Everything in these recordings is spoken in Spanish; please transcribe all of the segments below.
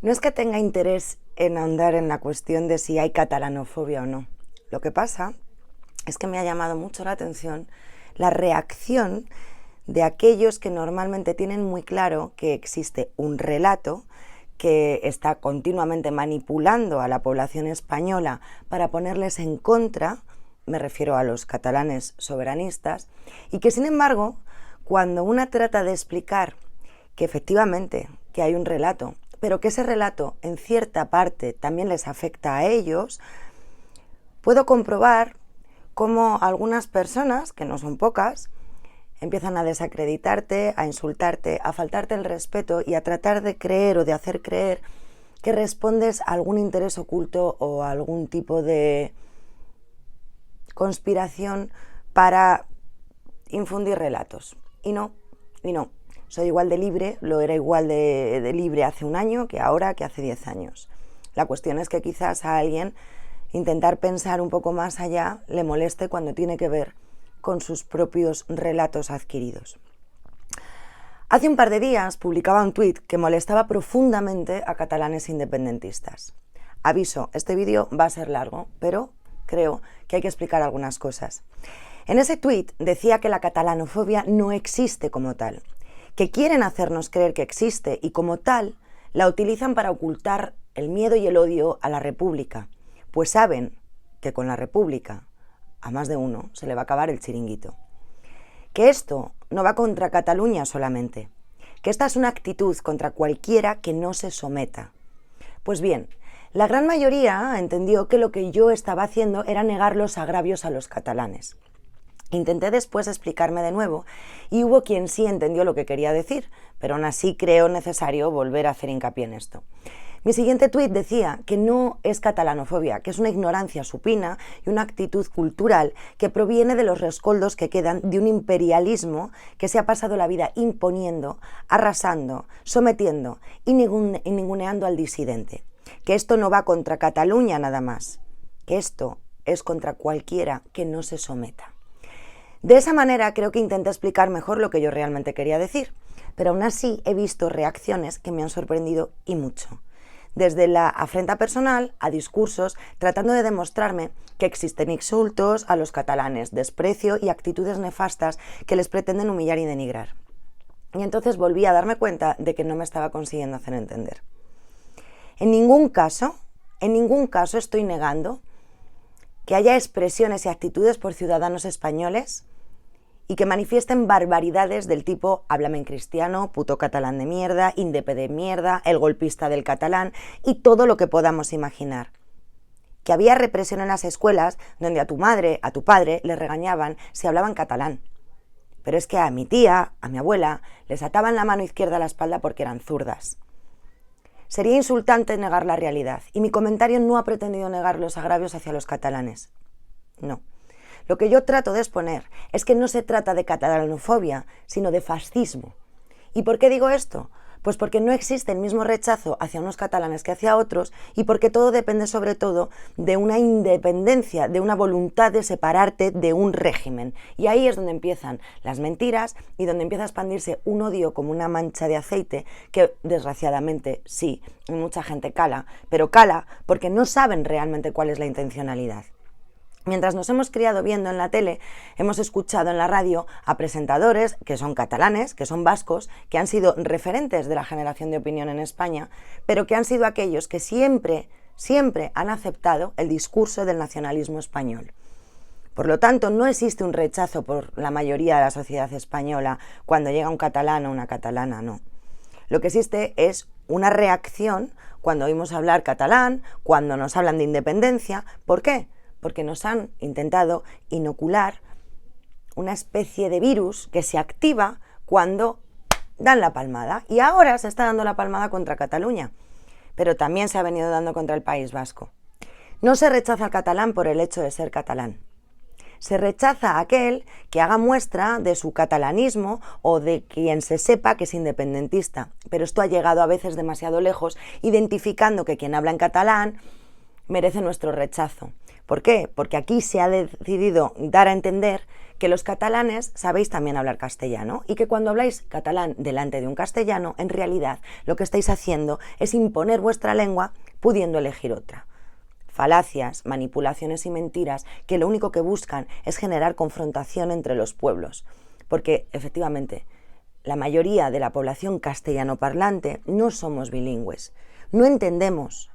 No es que tenga interés en ahondar en la cuestión de si hay catalanofobia o no. Lo que pasa es que me ha llamado mucho la atención la reacción de aquellos que normalmente tienen muy claro que existe un relato que está continuamente manipulando a la población española para ponerles en contra, me refiero a los catalanes soberanistas, y que sin embargo, cuando una trata de explicar que efectivamente que hay un relato, pero que ese relato en cierta parte también les afecta a ellos, puedo comprobar cómo algunas personas, que no son pocas, empiezan a desacreditarte, a insultarte, a faltarte el respeto y a tratar de creer o de hacer creer que respondes a algún interés oculto o a algún tipo de conspiración para infundir relatos. Y no. Soy igual de libre, lo era igual de libre hace un año que ahora, que hace 10 años. La cuestión es que quizás a alguien intentar pensar un poco más allá le moleste cuando tiene que ver con sus propios relatos adquiridos. Hace un par de días publicaba un tuit que molestaba profundamente a catalanes independentistas. Aviso, este vídeo va a ser largo, pero creo que hay que explicar algunas cosas. En ese tuit decía que la catalanofobia no existe como tal, que quieren hacernos creer que existe y como tal la utilizan para ocultar el miedo y el odio a la República, pues saben que con la República a más de uno se le va a acabar el chiringuito. Que esto no va contra Cataluña solamente, que esta es una actitud contra cualquiera que no se someta. Pues bien, la gran mayoría entendió que lo que yo estaba haciendo era negar los agravios a los catalanes. Intenté después explicarme de nuevo y hubo quien sí entendió lo que quería decir, pero aún así creo necesario volver a hacer hincapié en esto. Mi siguiente tuit decía que no es catalanofobia, que es una ignorancia supina y una actitud cultural que proviene de los rescoldos que quedan de un imperialismo que se ha pasado la vida imponiendo, arrasando, sometiendo y ninguneando al disidente. Que esto no va contra Cataluña nada más, que esto es contra cualquiera que no se someta. De esa manera creo que intenté explicar mejor lo que yo realmente quería decir, pero aún así he visto reacciones que me han sorprendido y mucho. Desde la afrenta personal a discursos tratando de demostrarme que existen insultos a los catalanes, desprecio y actitudes nefastas que les pretenden humillar y denigrar. Y entonces volví a darme cuenta de que no me estaba consiguiendo hacer entender. En ningún caso estoy negando que haya expresiones y actitudes por ciudadanos españoles y que manifiesten barbaridades del tipo háblame en cristiano, puto catalán de mierda, indepe de mierda, el golpista del catalán y todo lo que podamos imaginar. Que había represión en las escuelas donde a tu madre, a tu padre les regañaban si hablaban catalán. Pero es que a mi tía, a mi abuela, les ataban la mano izquierda a la espalda porque eran zurdas. Sería insultante negar la realidad y mi comentario no ha pretendido negar los agravios hacia los catalanes. No. Lo que yo trato de exponer es que no se trata de catalanofobia, sino de fascismo. ¿Y por qué digo esto? Pues porque no existe el mismo rechazo hacia unos catalanes que hacia otros y porque todo depende sobre todo de una independencia, de una voluntad de separarte de un régimen. Y ahí es donde empiezan las mentiras y donde empieza a expandirse un odio como una mancha de aceite que desgraciadamente sí, mucha gente cala, pero cala porque no saben realmente cuál es la intencionalidad. Mientras nos hemos criado viendo en la tele, hemos escuchado en la radio a presentadores que son catalanes, que son vascos, que han sido referentes de la generación de opinión en España, pero que han sido aquellos que siempre han aceptado el discurso del nacionalismo español. Por lo tanto, no existe un rechazo por la mayoría de la sociedad española cuando llega un catalán o una catalana, no. Lo que existe es una reacción cuando oímos hablar catalán, cuando nos hablan de independencia. ¿Por qué? Porque nos han intentado inocular una especie de virus que se activa cuando dan la palmada. Y ahora se está dando la palmada contra Cataluña, pero también se ha venido dando contra el País Vasco. No se rechaza al catalán por el hecho de ser catalán. Se rechaza a aquel que haga muestra de su catalanismo o de quien se sepa que es independentista. Pero esto ha llegado a veces demasiado lejos, identificando que quien habla en catalán merece nuestro rechazo. ¿Por qué? Porque aquí se ha decidido dar a entender que los catalanes sabéis también hablar castellano y que cuando habláis catalán delante de un castellano, en realidad lo que estáis haciendo es imponer vuestra lengua pudiendo elegir otra. Falacias, manipulaciones y mentiras que lo único que buscan es generar confrontación entre los pueblos, porque efectivamente la mayoría de la población castellanoparlante no somos bilingües, no entendemos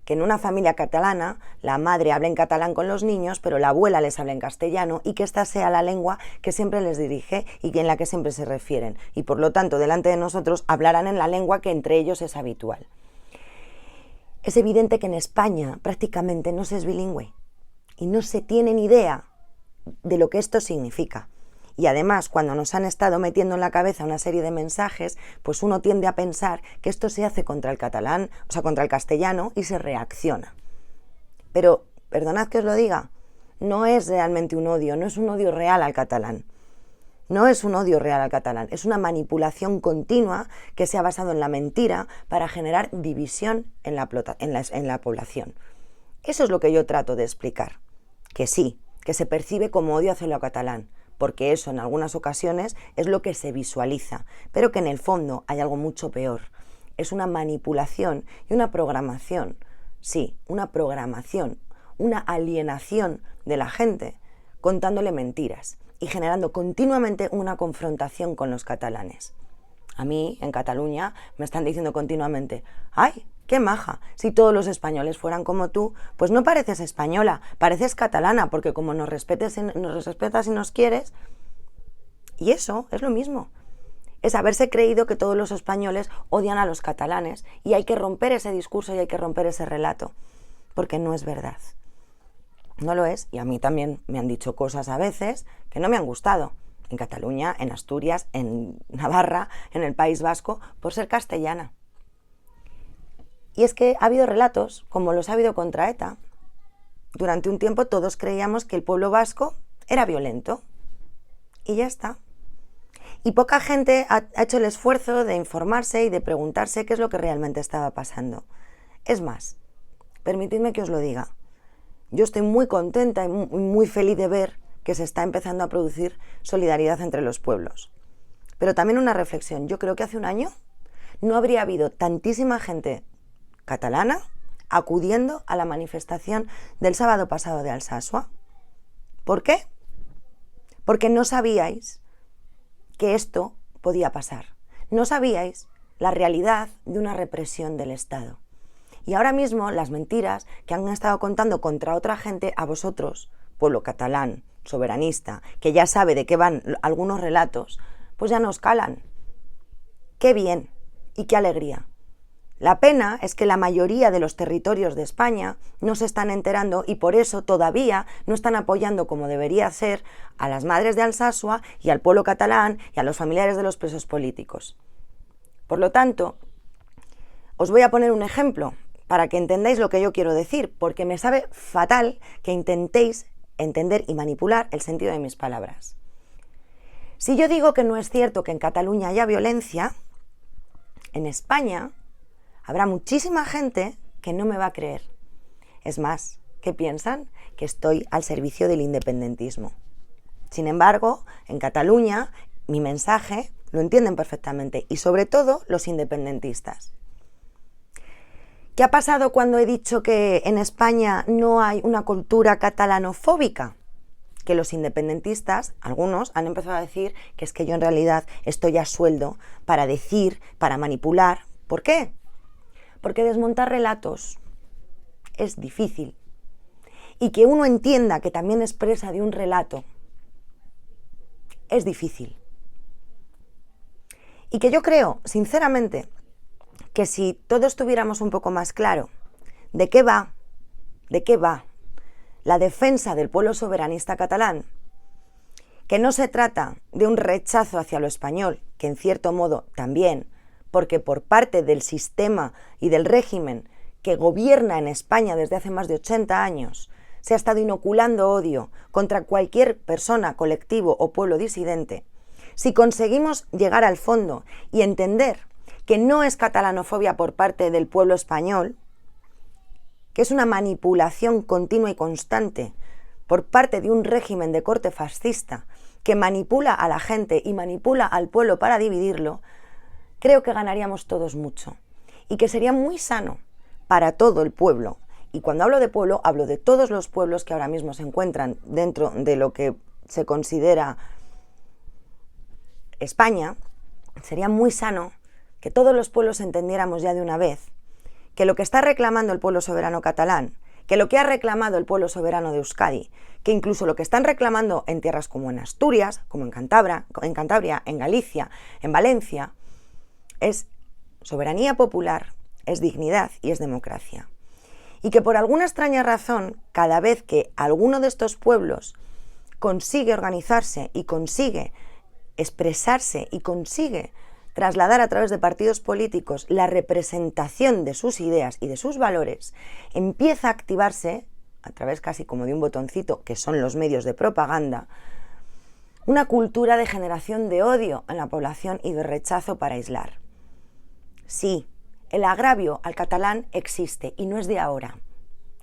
que en una familia catalana la madre habla en catalán con los niños, pero la abuela les habla en castellano y que esta sea la lengua que siempre les dirige y en la que siempre se refieren. Y por lo tanto, delante de nosotros hablarán en la lengua que entre ellos es habitual. Es evidente que en España prácticamente no se es bilingüe y no se tiene ni idea de lo que esto significa. Y además, cuando nos han estado metiendo en la cabeza una serie de mensajes, pues uno tiende a pensar que esto se hace contra el catalán, o sea, contra el castellano, y se reacciona. Pero, perdonad que os lo diga, no es realmente un odio, no es un odio real al catalán. No es un odio real al catalán, es una manipulación continua que se ha basado en la mentira para generar división en la población. Eso es lo que yo trato de explicar. Que sí, que se percibe como odio hacia lo catalán, porque eso en algunas ocasiones es lo que se visualiza, pero que en el fondo hay algo mucho peor. Es una manipulación y una programación, sí, una programación, una alienación de la gente, contándole mentiras y generando continuamente una confrontación con los catalanes. A mí, en Cataluña, me están diciendo continuamente, ¡ay, qué maja! Si todos los españoles fueran como tú, pues no pareces española, pareces catalana, porque como nos respetas y nos quieres. Y eso es lo mismo. Es haberse creído que todos los españoles odian a los catalanes y hay que romper ese discurso y hay que romper ese relato, porque no es verdad. No lo es, y a mí también me han dicho cosas a veces que no me han gustado. En Cataluña, en Asturias, en Navarra, en el País Vasco, por ser castellana. Y es que ha habido relatos, como los ha habido contra ETA. Durante un tiempo todos creíamos que el pueblo vasco era violento. Y ya está. Y poca gente ha hecho el esfuerzo de informarse y de preguntarse qué es lo que realmente estaba pasando. Es más, permitidme que os lo diga. Yo estoy muy contenta y muy feliz de ver que se está empezando a producir solidaridad entre los pueblos. Pero también una reflexión. Yo creo que hace un año no habría habido tantísima gente catalana acudiendo a la manifestación del sábado pasado de Alsasua. ¿Por qué? Porque no sabíais que esto podía pasar. No sabíais la realidad de una represión del Estado. Y ahora mismo las mentiras que han estado contando contra otra gente, a vosotros, pueblo catalán, soberanista, que ya sabe de qué van algunos relatos, pues ya nos calan. ¡Qué bien! Y qué alegría. La pena es que la mayoría de los territorios de España no se están enterando y por eso todavía no están apoyando como debería ser a las madres de Alsasua y al pueblo catalán y a los familiares de los presos políticos. Por lo tanto, os voy a poner un ejemplo para que entendáis lo que yo quiero decir, porque me sabe fatal que intentéis entender y manipular el sentido de mis palabras. Si yo digo que no es cierto que en Cataluña haya violencia, en España habrá muchísima gente que no me va a creer. Es más, que piensan que estoy al servicio del independentismo. Sin embargo, en Cataluña, mi mensaje lo entienden perfectamente y sobre todo los independentistas. ¿Qué ha pasado cuando he dicho que en España no hay una cultura catalanofóbica? Que los independentistas, algunos, han empezado a decir que es que yo en realidad estoy a sueldo para decir, para manipular. ¿Por qué? Porque desmontar relatos es difícil. Y que uno entienda que también es presa de un relato es difícil. Y que yo creo, sinceramente, que si todos tuviéramos un poco más claro de qué va la defensa del pueblo soberanista catalán, que no se trata de un rechazo hacia lo español, que en cierto modo también, porque por parte del sistema y del régimen que gobierna en España desde hace más de 80 años, se ha estado inoculando odio contra cualquier persona, colectivo o pueblo disidente, si conseguimos llegar al fondo y entender que no es catalanofobia por parte del pueblo español, que es una manipulación continua y constante por parte de un régimen de corte fascista que manipula a la gente y manipula al pueblo para dividirlo, creo que ganaríamos todos mucho y que sería muy sano para todo el pueblo. Y cuando hablo de pueblo, hablo de todos los pueblos que ahora mismo se encuentran dentro de lo que se considera España. Sería muy sano que todos los pueblos entendiéramos ya de una vez que lo que está reclamando el pueblo soberano catalán, que lo que ha reclamado el pueblo soberano de Euskadi, que incluso lo que están reclamando en tierras como en Asturias, como en Cantabria, en Galicia, en Valencia, es soberanía popular, es dignidad y es democracia. Y que por alguna extraña razón, cada vez que alguno de estos pueblos consigue organizarse y consigue expresarse y consigue trasladar a través de partidos políticos la representación de sus ideas y de sus valores, empieza a activarse, a través casi como de un botoncito, que son los medios de propaganda, una cultura de generación de odio en la población y de rechazo para aislar. Sí, el agravio al catalán existe y no es de ahora.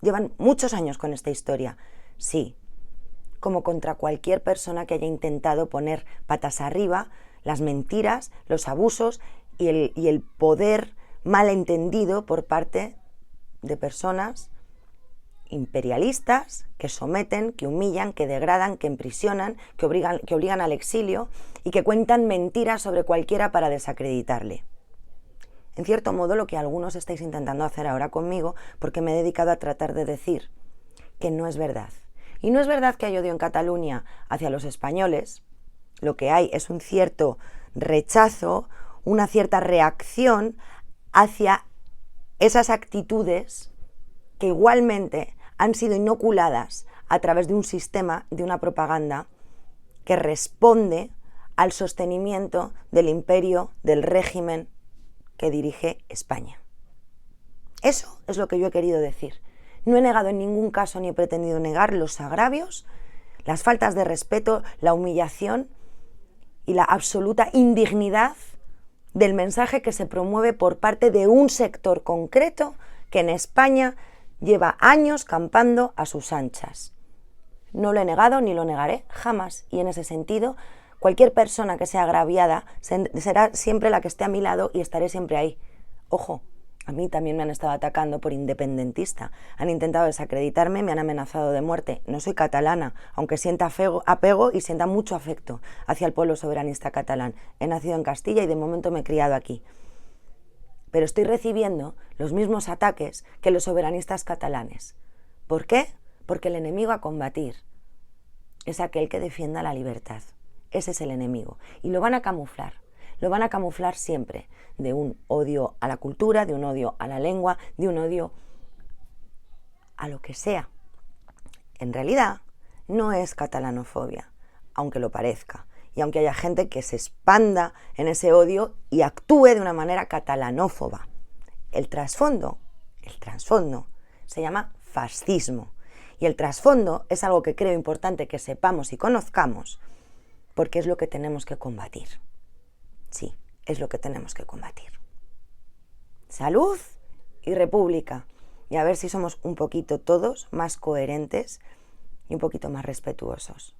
Llevan muchos años con esta historia, sí, como contra cualquier persona que haya intentado poner patas arriba las mentiras, los abusos y el poder malentendido por parte de personas imperialistas que someten, que humillan, que degradan, que emprisionan, que obligan al exilio y que cuentan mentiras sobre cualquiera para desacreditarle. En cierto modo, lo que algunos estáis intentando hacer ahora conmigo, porque me he dedicado a tratar de decir que no es verdad. Y no es verdad que hay odio en Cataluña hacia los españoles. Lo que hay es un cierto rechazo, una cierta reacción hacia esas actitudes que igualmente han sido inoculadas a través de un sistema, de una propaganda que responde al sostenimiento del imperio, del régimen que dirige España. Eso es lo que yo he querido decir. No he negado en ningún caso ni he pretendido negar los agravios, las faltas de respeto, la humillación y la absoluta indignidad del mensaje que se promueve por parte de un sector concreto que en España lleva años campando a sus anchas. No lo he negado ni lo negaré jamás, y en ese sentido cualquier persona que sea agraviada será siempre la que esté a mi lado y estaré siempre ahí. Ojo, a mí también me han estado atacando por independentista. Han intentado desacreditarme, me han amenazado de muerte. No soy catalana, aunque sienta apego y sienta mucho afecto hacia el pueblo soberanista catalán. He nacido en Castilla y de momento me he criado aquí. Pero estoy recibiendo los mismos ataques que los soberanistas catalanes. ¿Por qué? Porque el enemigo a combatir es aquel que defienda la libertad. Ese es el enemigo. Y lo van a camuflar. Lo van a camuflar siempre, de un odio a la cultura, de un odio a la lengua, de un odio a lo que sea. En realidad, no es catalanofobia, aunque lo parezca, y aunque haya gente que se expanda en ese odio y actúe de una manera catalanófoba. El trasfondo se llama fascismo, y el trasfondo es algo que creo importante que sepamos y conozcamos, porque es lo que tenemos que combatir. Sí, es lo que tenemos que combatir. Salud y república. Y a ver si somos un poquito todos más coherentes y un poquito más respetuosos.